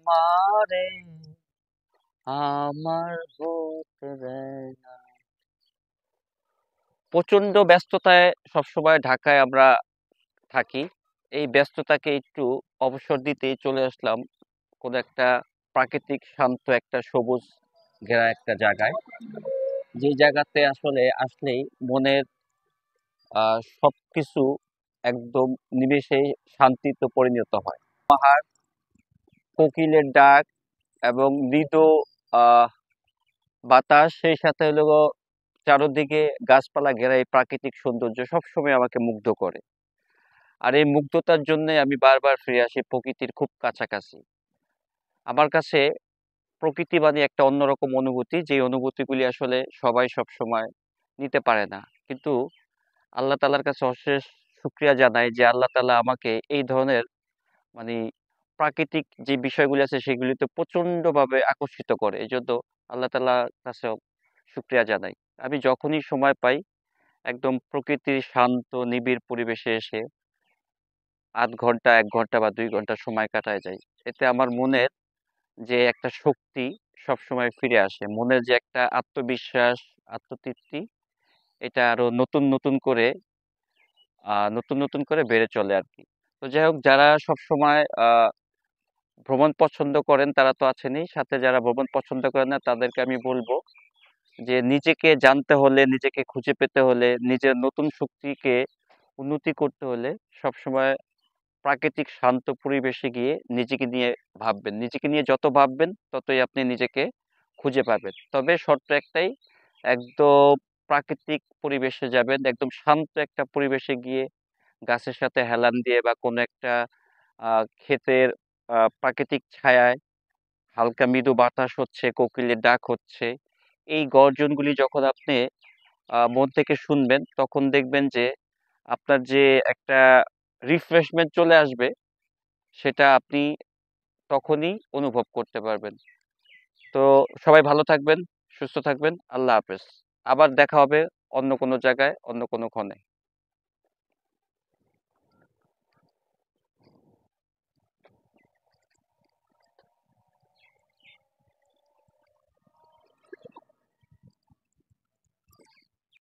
আমারে আমার হতে দেয় না। প্রচন্ড ব্যস্ততায় সবসময় ঢাকায় আমরা থাকি। এই ব্যস্ততাকে একটু অবসর দিতেই চলে আসলাম কোনো একটা প্রাকৃতিক শান্ত একটা সবুজ ঘেরা একটা জায়গায়। যে জায়গাতে আসলে আসলেই মনের সবকিছু একদম নিমেষেই শান্তিতে পরিণত হয়। পাহাড়, কোকিলের ডাক এবং মৃদু আহ বাতাস, সেই সাথে হলো চারদিকে গাছপালা ঘেরা এই প্রাকৃতিক সৌন্দর্য সবসময় আমাকে মুগ্ধ করে। আর এই মুগ্ধতার জন্য আমি বারবার ফিরে আসি প্রকৃতির খুব কাছাকাছি। আমার কাছে প্রকৃতি মানে একটা অন্যরকম অনুভূতি, যে অনুভূতিগুলি আসলে সবাই সবসময় নিতে পারে না। কিন্তু আল্লাহ তাআলার কাছে অশেষ শুকরিয়া জানাই যে আল্লাহ তাআলা আমাকে এই ধরনের মানে প্রাকৃতিক যে বিষয়গুলি আছে সেগুলিতে প্রচন্ডভাবে আকর্ষিত করে। এজন্য আল্লাহ তাআলার কাছে শুকরিয়া জানাই। আমি যখনই সময় পাই একদম প্রকৃতির শান্ত নিবিড় পরিবেশে এসে ০.৫ ঘন্টা, ১ ঘন্টা বা ২ ঘন্টা সময় কাটায় যাই। এতে আমার মনের যে একটা শক্তি সবসময় ফিরে আসে। মনের যে একটা আত্মবিশ্বাস, আত্মতৃপ্তি, এটা আরো নতুন নতুন করে বেড়ে চলে আরকি। তো যাই হোক, যারা সবসময় ভ্রমণ পছন্দ করেন তারা তো আছেনই। সাথে যারা ভ্রমণ পছন্দ করেন না তাদেরকে আমি বলব যে নিজেকে জানতে হলে, নিজেকে খুঁজে পেতে হলে, নিজের নতুন শক্তিকে উন্নতি করতে হলে সবসময় প্রাকৃতিক শান্ত পরিবেশে গিয়ে নিজেকে নিয়ে ভাববেন। নিজেকে নিয়ে যত ভাববেন ততই আপনি নিজেকে খুঁজে পাবেন। তবে শর্ত একটাই, একদম প্রাকৃতিক পরিবেশে যাবেন। একদম শান্ত একটা পরিবেশে গিয়ে গাছের সাথে হেলান দিয়ে বা কোনো একটা ক্ষেতের প্রাকৃতিক ছায়ায় হালকা মৃদু বাতাস হচ্ছে, কোকিলের ডাক হচ্ছে। এই গর্জনগুলি যখন আপনি মন থেকে শুনবেন তখন দেখবেন যে আপনার যে একটা রিফ্রেশমেন্ট চলে আসবে, সেটা আপনি তখনই অনুভব করতে পারবেন। তো সবাই ভালো থাকবেন, সুস্থ থাকবেন। আল্লাহ হাফেজ। আবার দেখা হবে অন্য কোনো জায়গায়, অন্য কোনো ক্ষণে।